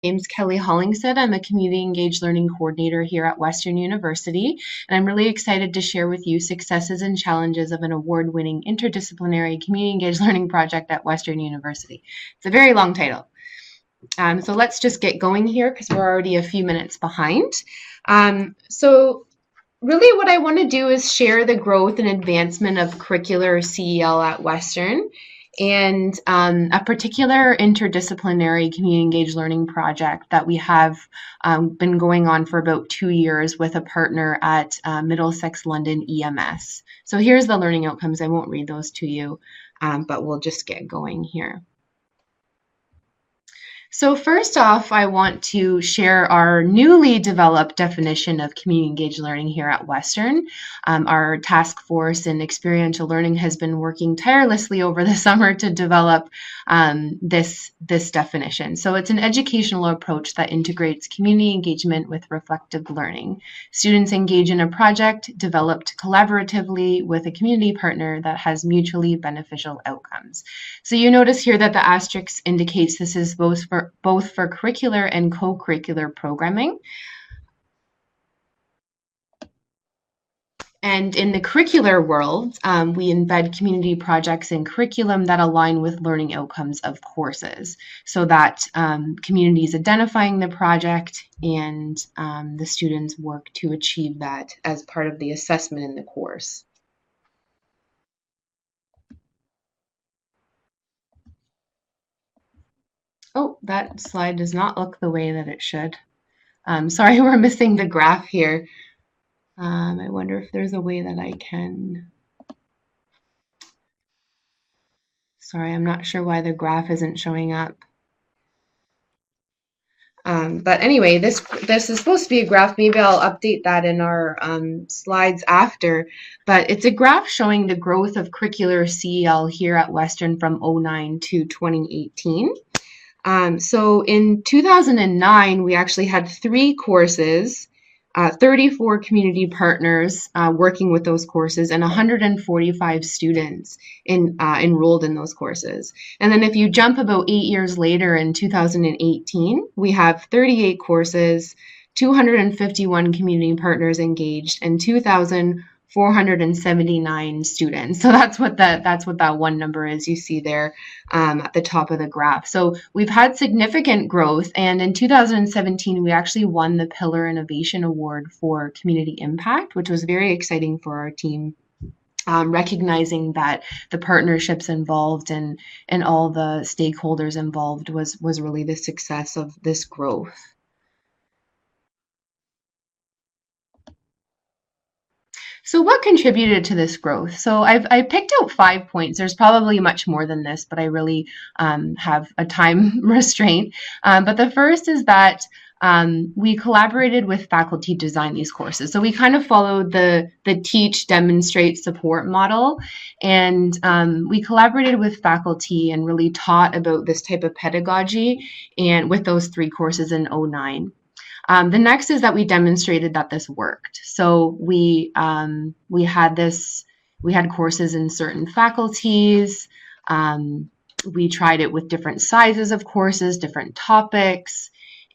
name's Kelly Hollingshead. I'm a Community Engaged Learning Coordinator here at Western University, and I'm really excited to share with you successes and challenges of an award-winning interdisciplinary Community Engaged Learning Project at Western University. It's a very long title. So let's just get going here because we're already a few minutes behind. So really what I want to do is share the growth and advancement of curricular CEL at Western, and a particular interdisciplinary community engaged learning project that we have been going on for about 2 years with a partner at Middlesex London EMS. So here's the learning outcomes. I won't read those to you, but we'll just get going here. So first off, I want to share our newly developed definition of community engaged learning here at Western. Our task force in experiential learning has been working tirelessly over the summer to develop this definition. So it's an educational approach that integrates community engagement with reflective learning. Students engage in a project developed collaboratively with a community partner that has mutually beneficial outcomes. So you notice here that the asterisk indicates this is both for curricular and co-curricular programming. And in the curricular world, we embed community projects in curriculum that align with learning outcomes of courses, so that communities identifying the project and the students work to achieve that as part of the assessment in the course. Oh, that slide does not look the way that it should. Sorry, we're missing the graph here. I wonder if there's a way that I can. Sorry, I'm not sure why the graph isn't showing up. But anyway, this is supposed to be a graph. Maybe I'll update that in our slides after. But it's a graph showing the growth of curricular CEL here at Western from 2009 to 2018. So in 2009, we actually had 3 courses, 34 community partners working with those courses, and 145 students enrolled in those courses. And then if you jump about 8 years later in 2018, we have 38 courses, 251 community partners engaged, and 2,479 students. So that's what that one number is you see there at the top of the graph. So we've had significant growth, and in 2017 we actually won the Pillar Innovation Award for Community Impact, which was very exciting for our team. Recognizing that the partnerships involved and all the stakeholders involved was really the success of this growth. So what contributed to this growth? So I picked out 5 points. There's probably much more than this, but I really have a time restraint. But the first is that we collaborated with faculty to design these courses. So we kind of followed the teach, demonstrate, support model. And we collaborated with faculty and really taught about this type of pedagogy and with those 3 courses in 2009. The next is that we demonstrated that this worked. So we had courses in certain faculties. We tried it with different sizes of courses, different topics,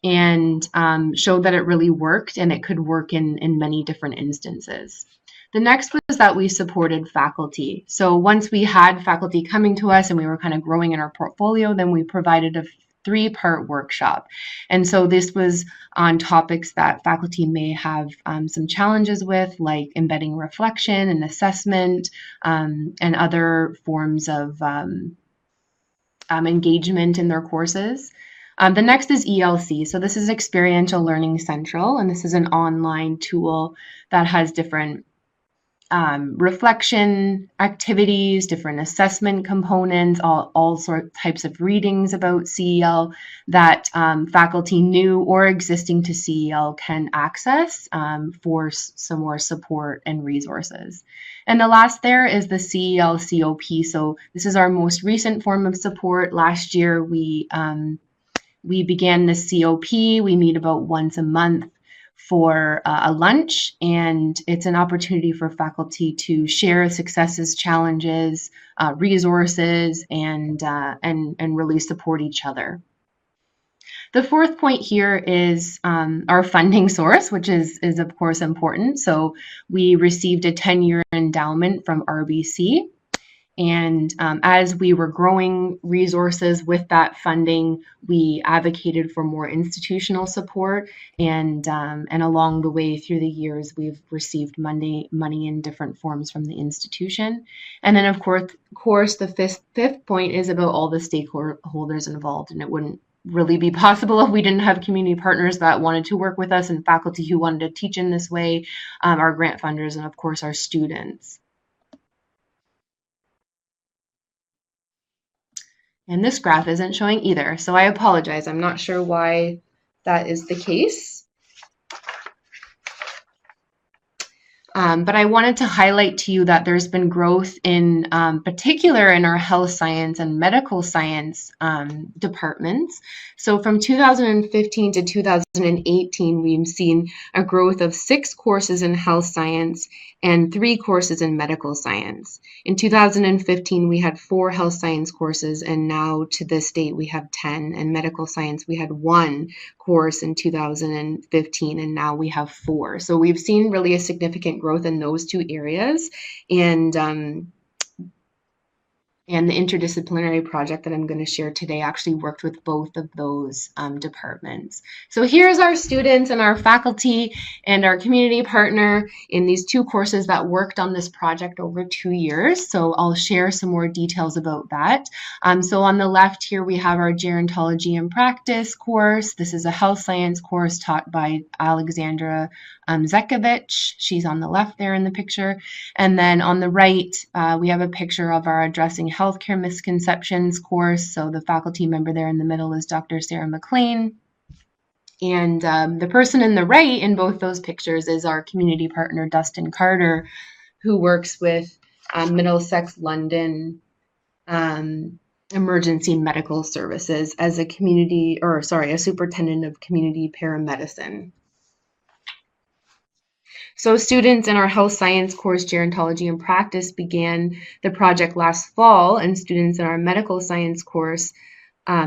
and showed that it really worked, and it could work in many different instances. The next was that we supported faculty. So once we had faculty coming to us and we were kind of growing in our portfolio, then we provided a 3-part workshop. And so this was on topics that faculty may have some challenges with, like embedding reflection and assessment, and other forms of engagement in their courses. The next is ELC. So this is Experiential Learning Central, and this is an online tool that has different reflection activities, different assessment components, all types of readings about CEL that faculty new or existing to CEL can access for some more support and resources. And the last there is the CEL COP. So this is our most recent form of support. Last year we began the COP. We meet about once a month for a lunch, and it's an opportunity for faculty to share successes, challenges, resources, and really support each other. The fourth point here is our funding source, which is of course important. So we received a 10-year endowment from RBC. And as we were growing resources with that funding, we advocated for more institutional support. And along the way through the years, we've received money in different forms from the institution. And then, of course, the fifth point is about all the stakeholders involved. And it wouldn't really be possible if we didn't have community partners that wanted to work with us and faculty who wanted to teach in this way, our grant funders, and of course, our students. And this graph isn't showing either, so I apologize. I'm not sure why that is the case. But I wanted to highlight to you that there's been growth in particular in our health science and medical science departments. So from 2015 to 2018, we've seen a growth of 6 courses in health science and 3 courses in medical science. In 2015, we had 4 health science courses, and now to this date, we have 10. And medical science, we had 1 course in 2015, and now we have 4. So we've seen really a significant growth in those 2 areas. And the interdisciplinary project that I'm going to share today actually worked with both of those departments. So here's our students and our faculty and our community partner in these 2 courses that worked on this project over 2 years. So I'll share some more details about that. So on the left here, we have our gerontology and practice course. This is a health science course taught by Alexandra Zekovich. She's on the left there in the picture. And then on the right, we have a picture of our addressing healthcare misconceptions course. So the faculty member there in the middle is Dr. Sarah McLean. And the person in the right in both those pictures is our community partner, Dustin Carter, who works with Middlesex London Emergency Medical Services as a superintendent of community paramedicine. So students in our health science course, gerontology and practice, began the project last fall, and students in our medical science course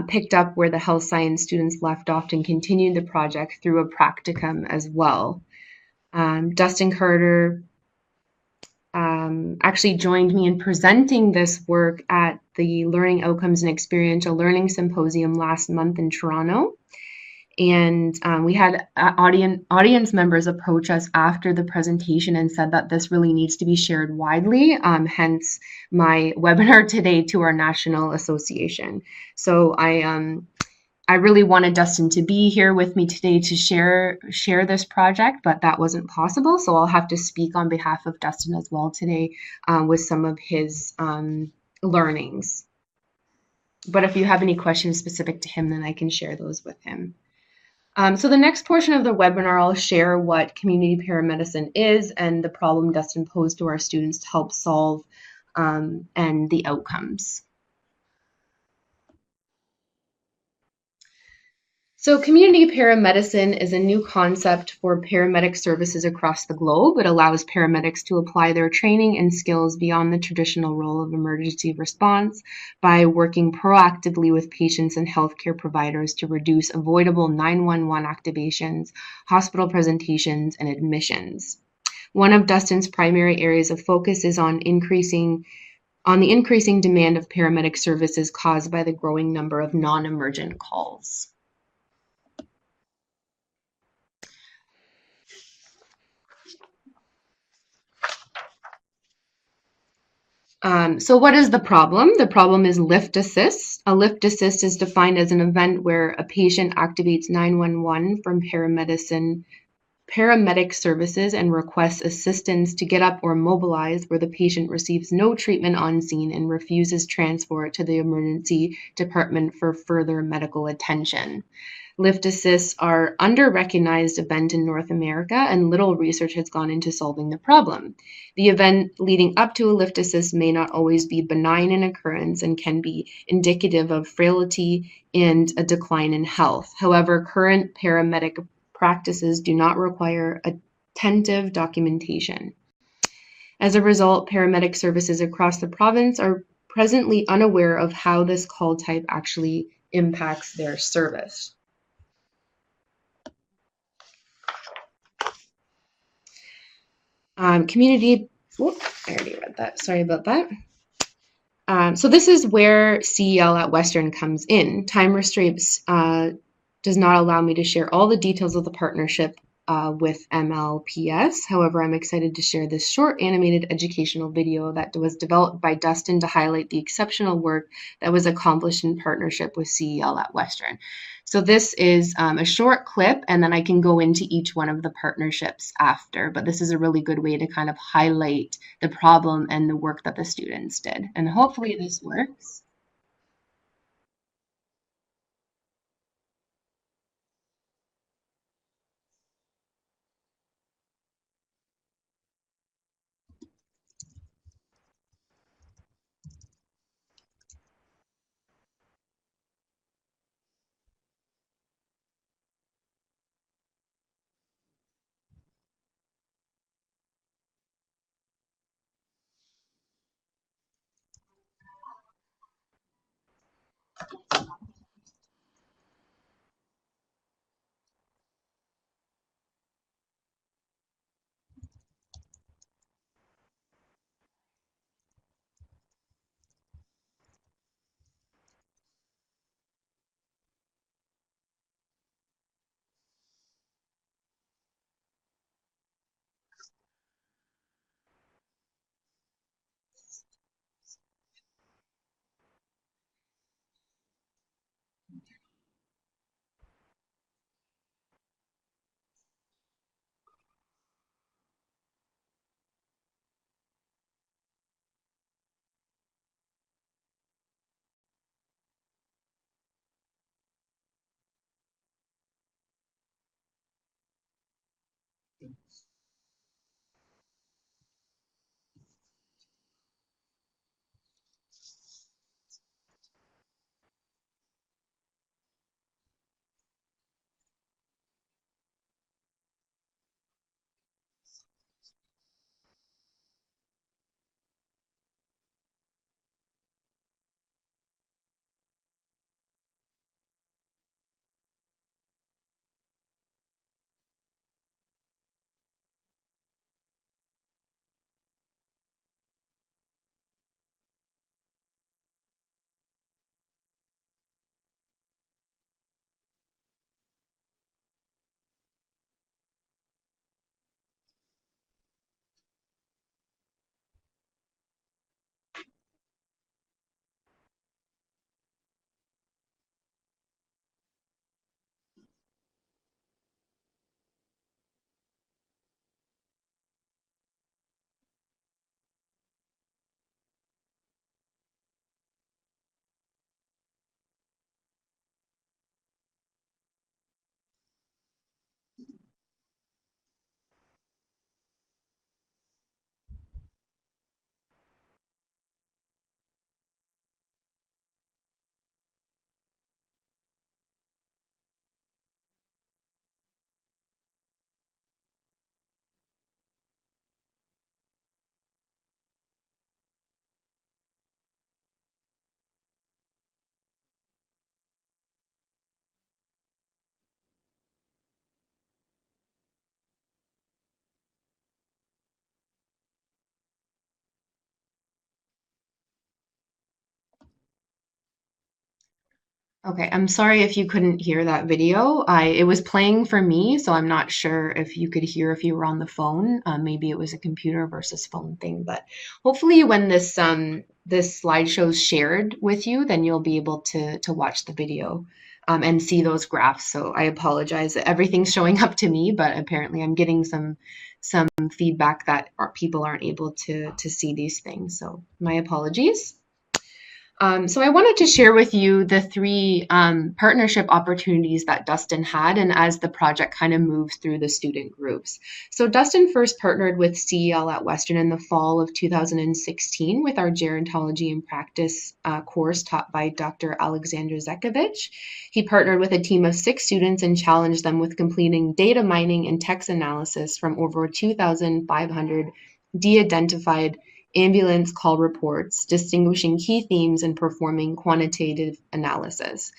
picked up where the health science students left off and continued the project through a practicum as well. Dustin Carter actually joined me in presenting this work at the Learning Outcomes and Experiential Learning Symposium last month in Toronto. And we had audience members approach us after the presentation and said that this really needs to be shared widely, hence my webinar today to our national association. So I really wanted Dustin to be here with me today to share this project, but that wasn't possible. So I'll have to speak on behalf of Dustin as well today with some of his learnings. But if you have any questions specific to him, then I can share those with him. So the next portion of the webinar, I'll share what community paramedicine is and the problem Dustin posed to our students to help solve and the outcomes. So community paramedicine is a new concept for paramedic services across the globe. It allows paramedics to apply their training and skills beyond the traditional role of emergency response by working proactively with patients and healthcare providers to reduce avoidable 911 activations, hospital presentations, and admissions. One of Dustin's primary areas of focus is on the increasing demand of paramedic services caused by the growing number of non-emergent calls. So what is the problem? The problem is lift assist. A lift assist is defined as an event where a patient activates 911 from paramedic services and requests assistance to get up or mobilize where the patient receives no treatment on scene and refuses transport to the emergency department for further medical attention. Lift assists are under-recognized event in North America, and little research has gone into solving the problem. The event leading up to a lift assist may not always be benign in occurrence and can be indicative of frailty and a decline in health. However, current paramedic practices do not require attentive documentation. As a result, paramedic services across the province are presently unaware of how this call type actually impacts their service. Community, whoop, I already read that. Sorry about that. So this is where CEL at Western comes in. Time restraints does not allow me to share all the details of the partnership with MLPS. However, I'm excited to share this short animated educational video that was developed by Dustin to highlight the exceptional work that was accomplished in partnership with CEL at Western. So this is a short clip, and then I can go into each one of the partnerships after, but this is a really good way to kind of highlight the problem and the work that the students did. And hopefully this works. Okay, I'm sorry if you couldn't hear that video. It was playing for me, so I'm not sure if you could hear if you were on the phone. Maybe it was a computer versus phone thing, but hopefully when this slideshow is shared with you, then you'll be able to watch the video and see those graphs. So I apologize. Everything's showing up to me, but apparently I'm getting some feedback that people aren't able to see these things. So my apologies. So I wanted to share with you the three partnership opportunities that Dustin had and as the project kind of moves through the student groups. So Dustin first partnered with CEL at Western in the fall of 2016 with our gerontology and practice course taught by Dr. Alexandra Zekovich. He partnered with a team of 6 students and challenged them with completing data mining and text analysis from over 2,500 de-identified ambulance call reports, distinguishing key themes, and performing quantitative analysis.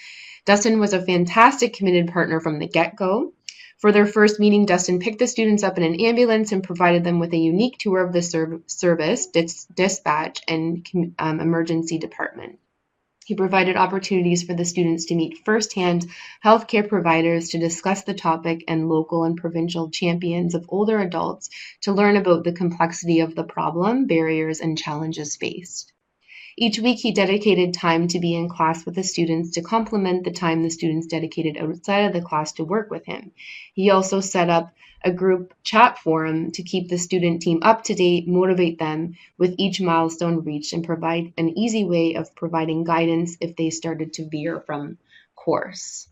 Dustin was a fantastic committed partner from the get-go. For their first meeting, Dustin picked the students up in an ambulance and provided them with a unique tour of the service, dispatch, and emergency department. He provided opportunities for the students to meet firsthand healthcare providers to discuss the topic and local and provincial champions of older adults to learn about the complexity of the problem, barriers, and challenges faced. Each week, he dedicated time to be in class with the students to complement the time the students dedicated outside of the class to work with him. He also set up a group chat forum to keep the student team up to date, motivate them with each milestone reached, and provide an easy way of providing guidance if they started to veer from course.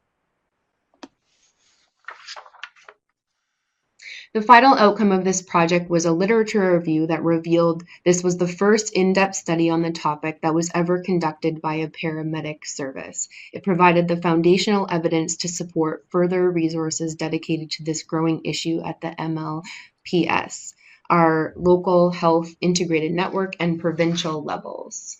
The final outcome of this project was a literature review that revealed this was the first in-depth study on the topic that was ever conducted by a paramedic service. It provided the foundational evidence to support further resources dedicated to this growing issue at the MLPS, our local health integrated network, and provincial levels.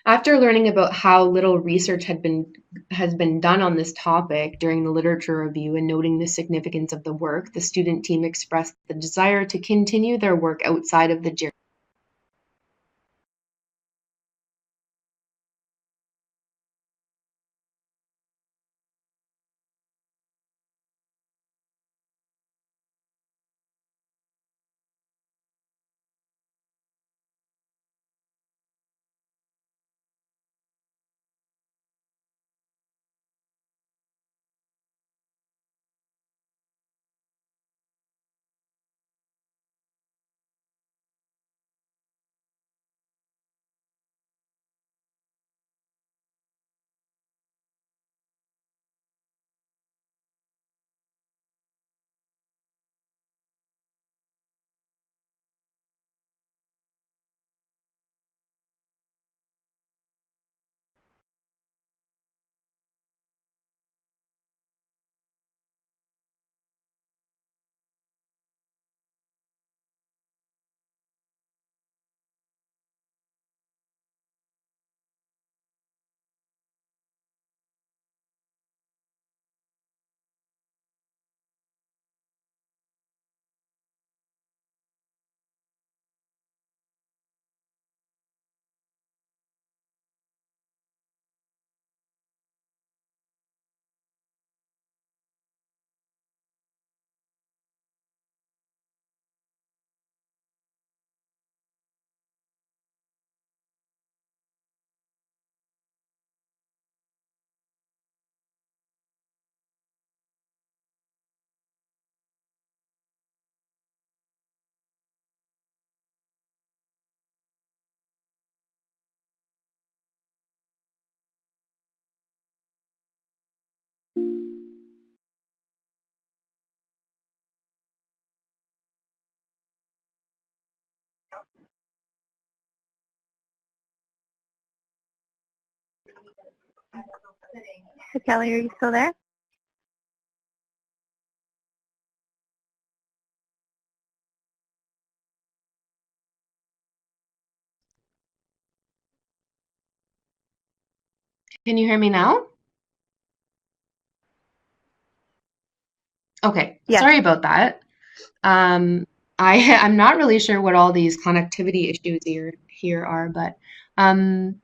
After learning about how little research has been done on this topic during the literature review and noting the significance of the work, the student team expressed the desire to continue their work outside of the So Kelly, are you still there? Can you hear me now? Okay, Yes. Sorry about that. I'm not really sure what all these connectivity issues here are, but I'm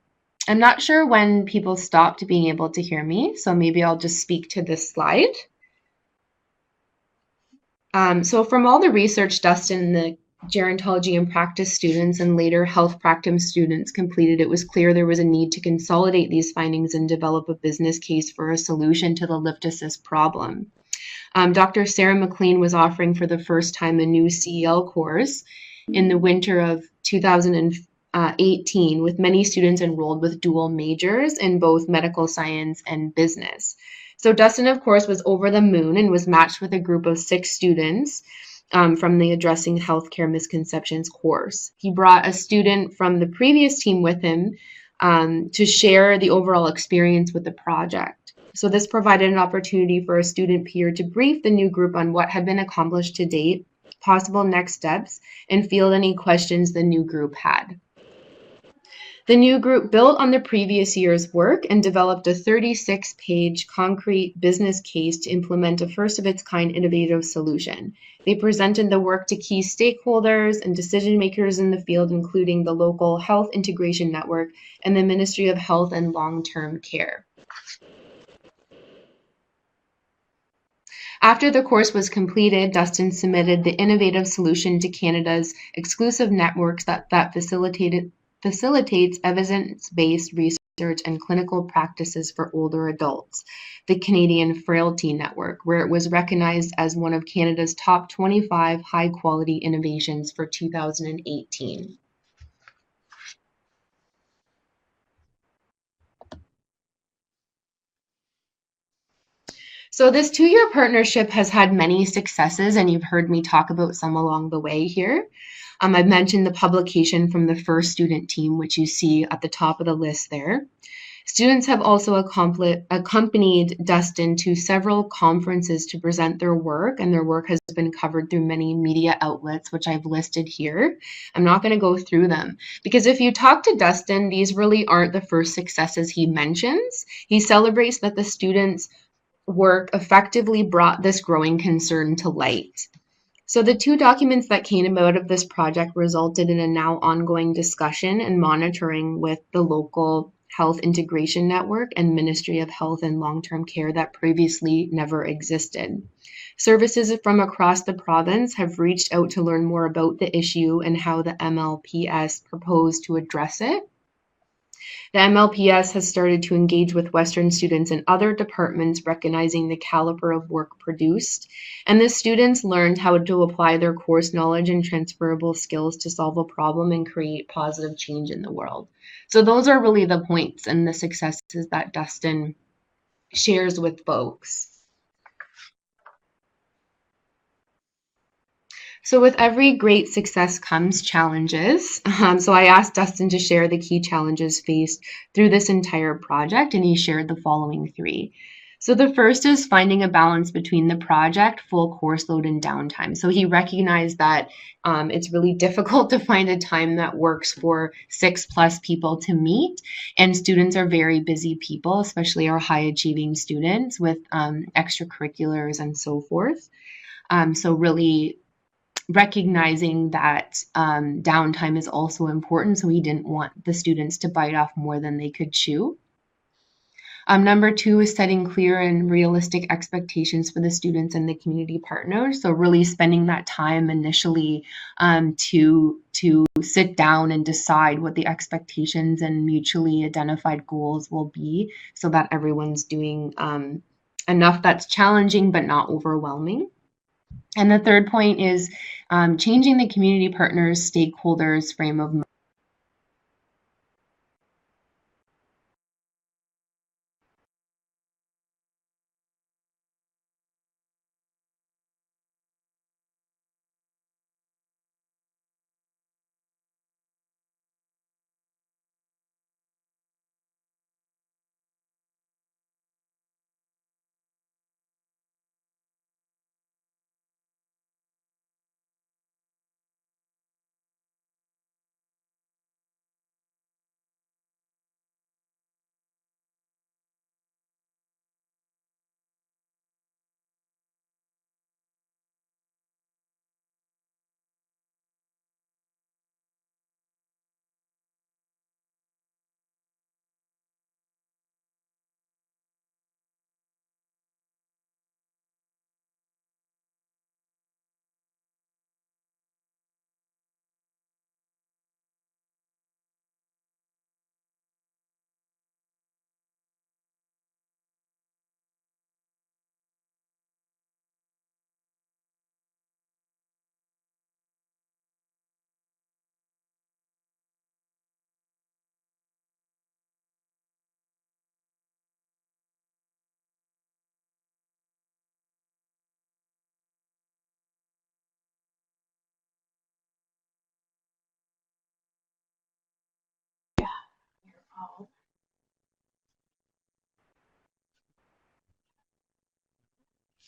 not sure when people stopped being able to hear me, so maybe I'll just speak to this slide. So from all the research Dustin and the gerontology and practice students and later health practice students completed, it was clear there was a need to consolidate these findings and develop a business case for a solution to the lift assist problem. Dr. Sarah McLean was offering for the first time a new CEL course in the winter of 2018, with many students enrolled with dual majors in both medical science and business. So Dustin, of course, was over the moon and was matched with a group of 6 students from the Addressing Healthcare Misconceptions course. He brought a student from the previous team with him to share the overall experience with the project. So this provided an opportunity for a student peer to brief the new group on what had been accomplished to date, possible next steps, and field any questions the new group had. The new group built on the previous year's work and developed a 36-page concrete business case to implement a first-of-its-kind innovative solution. They presented the work to key stakeholders and decision makers in the field, including the local Health Integration Network and the Ministry of Health and Long-Term Care. After the course was completed, Dustin submitted the innovative solution to Canada's exclusive networks that facilitates evidence-based research and clinical practices for older adults, the Canadian Frailty Network, where it was recognized as one of Canada's top 25 high-quality innovations for 2018. So this two-year partnership has had many successes, and you've heard me talk about some along the way here. I've mentioned the publication from the first student team, which you see at the top of the list there. Students have also accompanied Dustin to several conferences to present their work, and their work has been covered through many media outlets, which I've listed here. I'm not going to go through them, because if you talk to Dustin, these really aren't the first successes he mentions. He celebrates that the students' work effectively brought this growing concern to light. So the two documents that came out of this project resulted in a now ongoing discussion and monitoring with the local Health Integration Network and Ministry of Health and Long-Term Care that previously never existed. Services from across the province have reached out to learn more about the issue and how the MLPS proposed to address it. The MLPS has started to engage with Western students in other departments, recognizing the caliber of work produced. And the students learned how to apply their course knowledge and transferable skills to solve a problem and create positive change in the world. So those are really the points and the successes that Dustin shares with folks. So with every great success comes challenges. So I asked Dustin to share the key challenges faced through this entire project, and he shared the following three. So the first is finding a balance between the project, full course load, and downtime. So he recognized that it's really difficult to find a time that works for 6+ people to meet, and students are very busy people, especially our high achieving students with extracurriculars and so forth. So really recognizing that downtime is also important, so he didn't want the students to bite off more than they could chew. Number two is setting clear and realistic expectations for the students and the community partners. So really spending that time initially to sit down and decide what the expectations and mutually identified goals will be, so that everyone's doing enough that's challenging but not overwhelming. And the third point is changing the community partners, stakeholders frame of mind.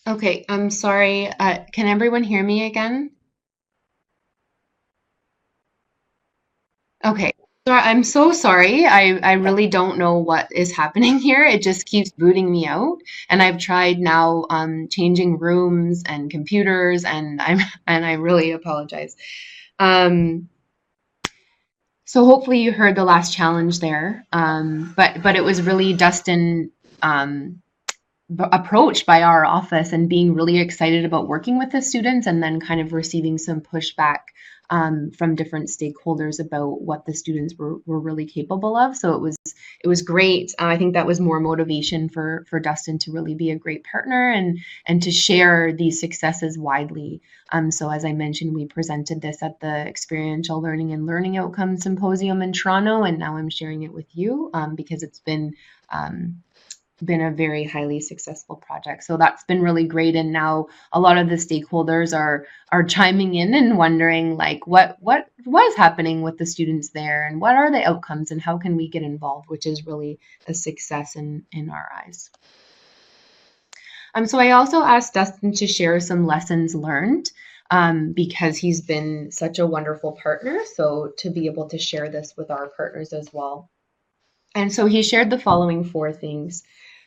Okay, I'm sorry. Can everyone hear me again? Okay. I'm so sorry. I really don't know what is happening here. It just keeps booting me out. And I've tried now changing rooms and computers and I really apologize. Um, so hopefully you heard the last challenge there. But it was really Dustin um, approached by our office and being really excited about working with the students and then kind of receiving some pushback from different stakeholders about what the students were really capable of. So it was great. I think that was more motivation for Dustin to really be a great partner and to share these successes widely. So as I mentioned, we presented this at the Experiential Learning and Learning Outcomes Symposium in Toronto, and now I'm sharing it with you because it's been a very highly successful project. So that's been really great. And now a lot of the stakeholders are chiming in and wondering like what was happening with the students there and what are the outcomes and how can we get involved, which is really a success in our eyes. So I also asked Dustin to share some lessons learned because he's been such a wonderful partner. So to be able to share this with our partners as well. And so he shared the following four things.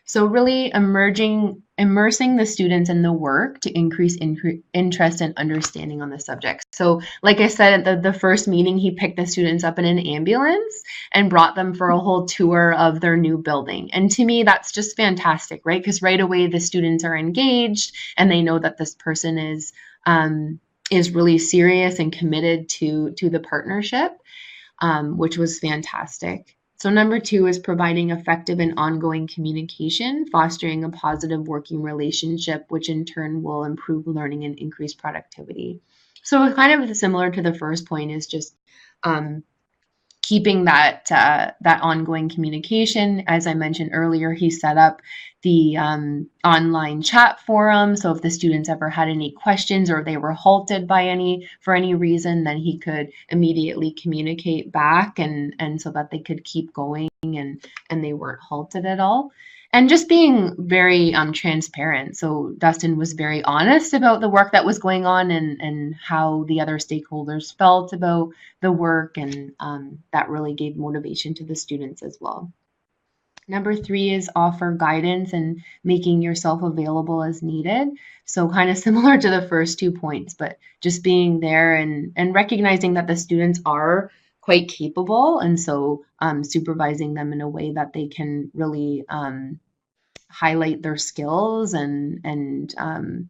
So really immersing the students in the work to increase interest and understanding on the subject. So like I said, at the first meeting, he picked the students up in an ambulance and brought them for a whole tour of their new building. And to me, that's just fantastic, right? Because right away the students are engaged and they know that this person is really serious and committed to the partnership, which was fantastic. So number two is providing effective and ongoing communication, fostering a positive working relationship, which in turn will improve learning and increase productivity. So kind of similar to the first point is just um, keeping that ongoing communication. As I mentioned earlier, he set up the online chat forum. So if the students ever had any questions or they were halted for any reason, then he could immediately communicate back and so that they could keep going and they weren't halted at all. And just being very transparent. So Dustin was very honest about the work that was going on and how the other stakeholders felt about the work, and that really gave motivation to the students as well. Number three is offer guidance and making yourself available as needed. So kind of similar to the first 2 points, but just being there and recognizing that the students are quite capable, and so supervising them in a way that they can really highlight their skills and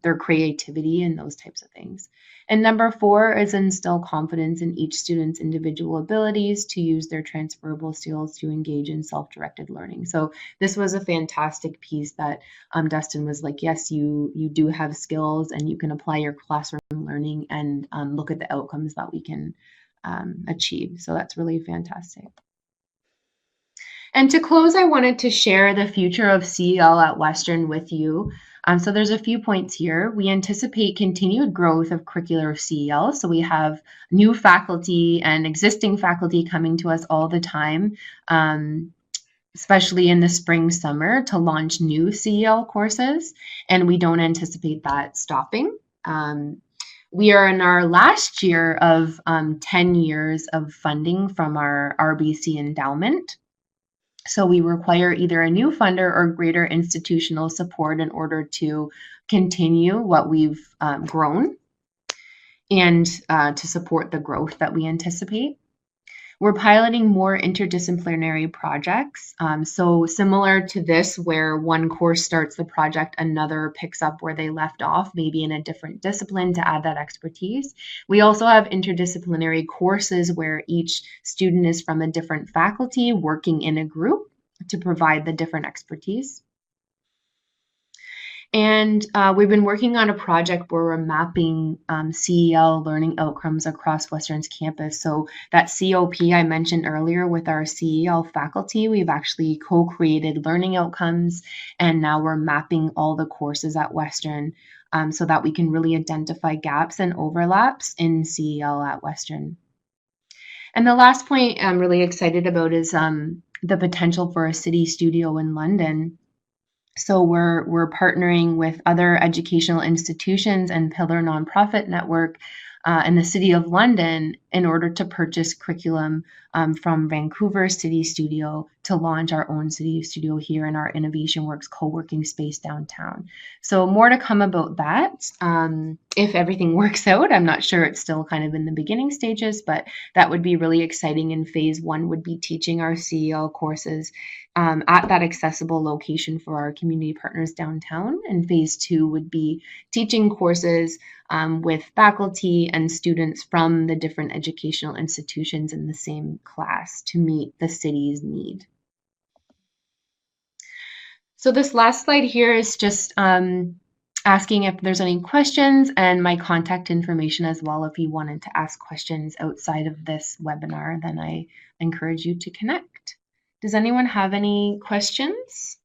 their creativity and those types of things. And number four is instill confidence in each student's individual abilities to use their transferable skills to engage in self-directed learning. So this was a fantastic piece that Dustin was like, yes, you do have skills and you can apply your classroom learning and look at the outcomes that we can achieve. So that's really fantastic. And to close, I wanted to share the future of CEL at Western with you. So there's a few points here. We anticipate continued growth of curricular CEL. So we have new faculty and existing faculty coming to us all the time, especially in the spring, summer, to launch new CEL courses. And we don't anticipate that stopping. We are in our last year of 10 years of funding from our RBC endowment. So we require either a new funder or greater institutional support in order to continue what we've grown and to support the growth that we anticipate. We're piloting more interdisciplinary projects. So similar to this, where one course starts the project, another picks up where they left off, maybe in a different discipline to add that expertise. We also have interdisciplinary courses where each student is from a different faculty working in a group to provide the different expertise. And we've been working on a project where we're mapping CEL learning outcomes across Western's campus. So that COP I mentioned earlier with our CEL faculty, we've actually co-created learning outcomes, and now we're mapping all the courses at Western so that we can really identify gaps and overlaps in CEL at Western. And the last point I'm really excited about is the potential for a city studio in London. So we're partnering with other educational institutions and Pillar Nonprofit Network in the City of London in order to purchase curriculum from Vancouver City Studio to launch our own City Studio here in our Innovation Works co-working space downtown. So more to come about that. If everything works out, I'm not sure, it's still kind of in the beginning stages, but that would be really exciting. And phase one would be teaching our CEL courses at that accessible location for our community partners downtown. And phase two would be teaching courses with faculty and students from the different educational institutions in the same class to meet the city's need. So this last slide here is just asking if there's any questions and my contact information as well. If you wanted to ask questions outside of this webinar, then I encourage you to connect. Does anyone have any questions?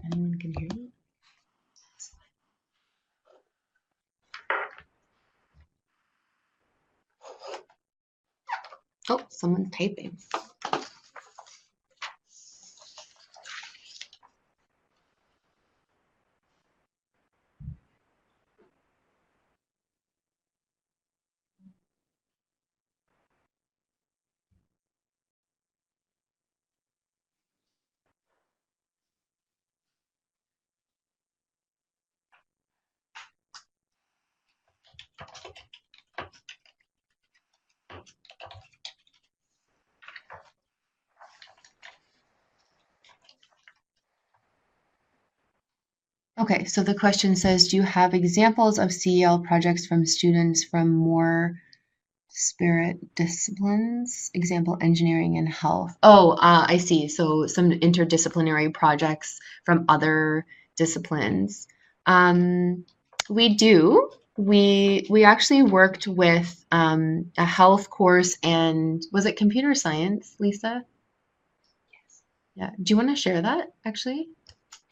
Anyone can hear me? Oh, someone's typing. Okay, so the question says, do you have examples of CEL projects from students from more spirit disciplines? Example, engineering and health. Oh, I see. So some interdisciplinary projects from other disciplines. We do. We actually worked with a health course and was it computer science, Lisa? Yes. Yeah. Do you want to share that actually?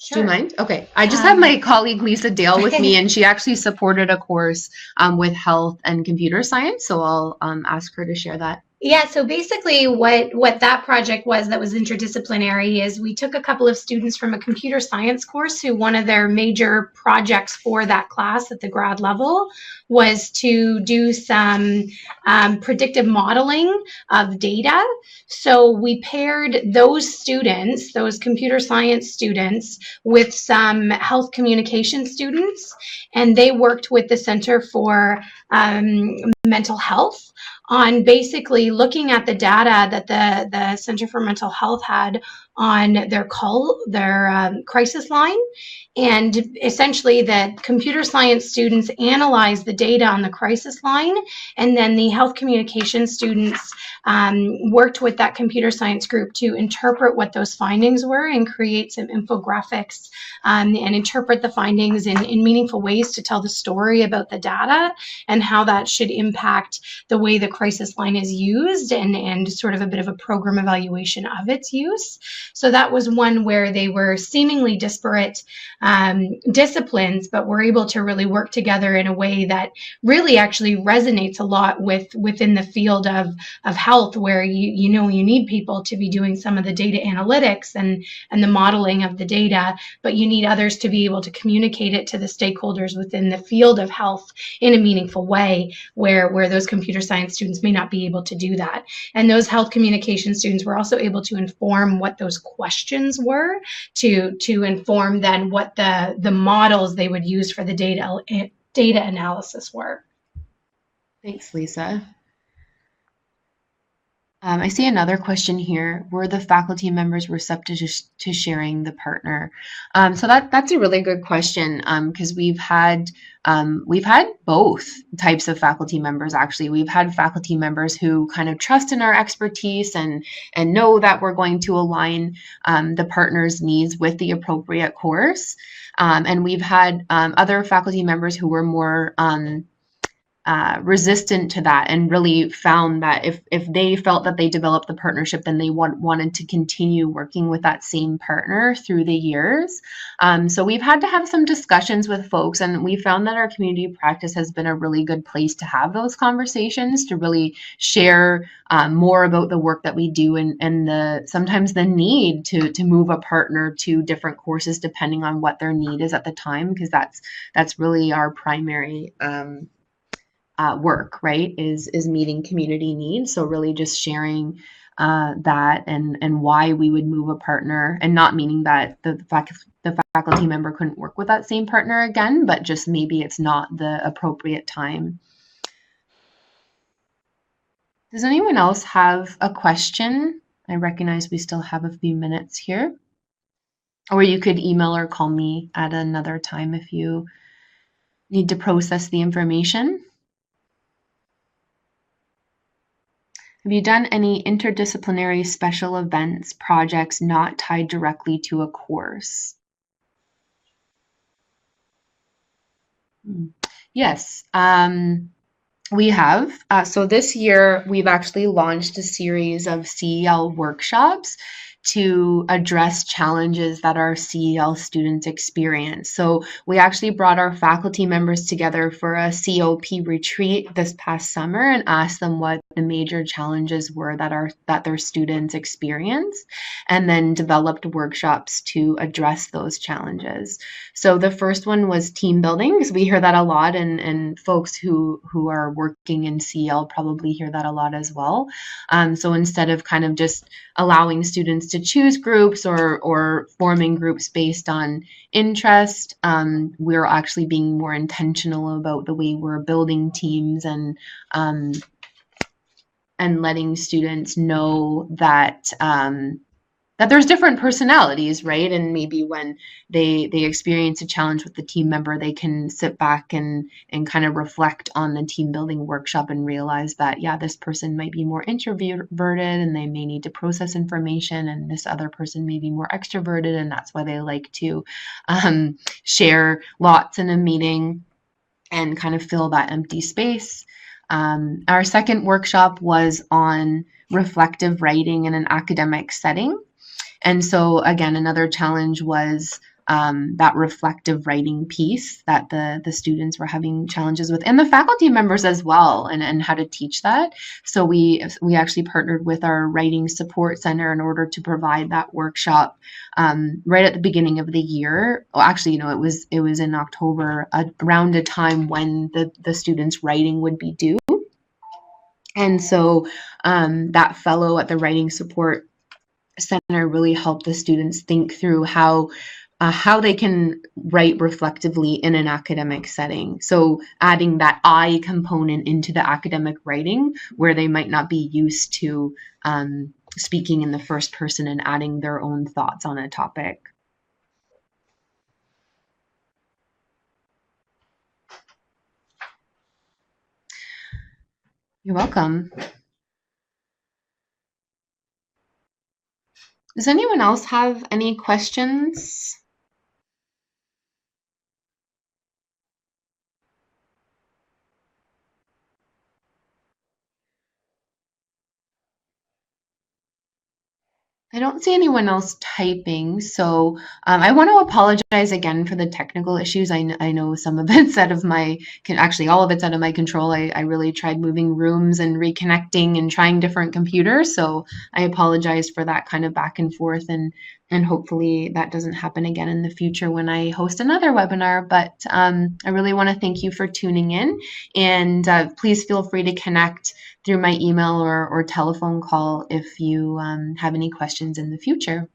Sure. Do you mind? Okay. I just have my colleague Lisa Dale with me, and she actually supported a course with health and computer science. So I'll ask her to share that. Yeah, so basically what that project was that was interdisciplinary is we took a couple of students from a computer science course who one of their major projects for that class at the grad level was to do some predictive modeling of data. So we paired those students, those computer science students, with some health communication students, and they worked with the Center for Mental Health on basically looking at the data that the Center for Mental Health had on their crisis line. And essentially the computer science students analyzed the data on the crisis line, and then the health communication students worked with that computer science group to interpret what those findings were and create some infographics and interpret the findings in meaningful ways to tell the story about the data and how that should impact the way the crisis line is used and sort of a bit of a program evaluation of its use. So that was one where they were seemingly disparate disciplines, but were able to really work together in a way that really actually resonates a lot within the field of health, where you know you need people to be doing some of the data analytics and the modeling of the data, but you need others to be able to communicate it to the stakeholders within the field of health in a meaningful way, where those computer science students may not be able to do that. And those health communication students were also able to inform what those questions were to inform then what the models they would use for the data analysis were. Thanks, Lisa. I see another question here. Were the faculty members receptive to sharing the partner? So that's a really good question, because we've had both types of faculty members. Actually, we've had faculty members who kind of trust in our expertise and know that we're going to align the partner's needs with the appropriate course, and we've had other faculty members who were more resistant to that, and really found that if they felt that they developed the partnership, then they wanted to continue working with that same partner through the years. So we've had to have some discussions with folks, and we found that our community practice has been a really good place to have those conversations, to really share more about the work that we do, and sometimes the need to move a partner to different courses depending on what their need is at the time, because that's really our primary work, right, is meeting community needs. So really just sharing that and why we would move a partner, and not meaning that the faculty member couldn't work with that same partner again, but just maybe it's not the appropriate time. Does anyone else have a question? I recognize we still have a few minutes here. Or you could email or call me at another time if you need to process the information. Have you done any interdisciplinary special events, projects not tied directly to a course? Yes, we have. So this year, we've actually launched a series of CEL workshops to address challenges that our CEL students experience. So we actually brought our faculty members together for a COP retreat this past summer and asked them what the major challenges were that their students experience, and then developed workshops to address those challenges. So the first one was team building, because we hear that a lot, and folks who are working in CEL probably hear that a lot as well. So instead of kind of just allowing students to choose groups or forming groups based on interest, we're actually being more intentional about the way we're building teams, and letting students know that that there's different personalities, right? And maybe when they experience a challenge with the team member, they can sit back and kind of reflect on the team building workshop and realize that, yeah, this person might be more introverted and they may need to process information, and this other person may be more extroverted, and that's why they like to share lots in a meeting and kind of fill that empty space. Our second workshop was on reflective writing in an academic setting. And so again, another challenge was that reflective writing piece that the students were having challenges with, and the faculty members as well, and how to teach that. So we actually partnered with our writing support center in order to provide that workshop right at the beginning of the year. Well, actually, it was in October, around a time when the students' writing would be due. And so that fellow at the writing support center really helped the students think through how they can write reflectively in an academic setting. So adding that I component into the academic writing, where they might not be used to speaking in the first person and adding their own thoughts on a topic. You're welcome. Does anyone else have any questions? I don't see anyone else typing, so I want to apologize again for the technical issues. I know some of it's out of actually all of it's out of my control. I really tried moving rooms and reconnecting and trying different computers, so I apologize for that kind of back and forth, and hopefully that doesn't happen again in the future when I host another webinar. But I really want to thank you for tuning in, and please feel free to connect through my email or telephone call if you have any questions in the future.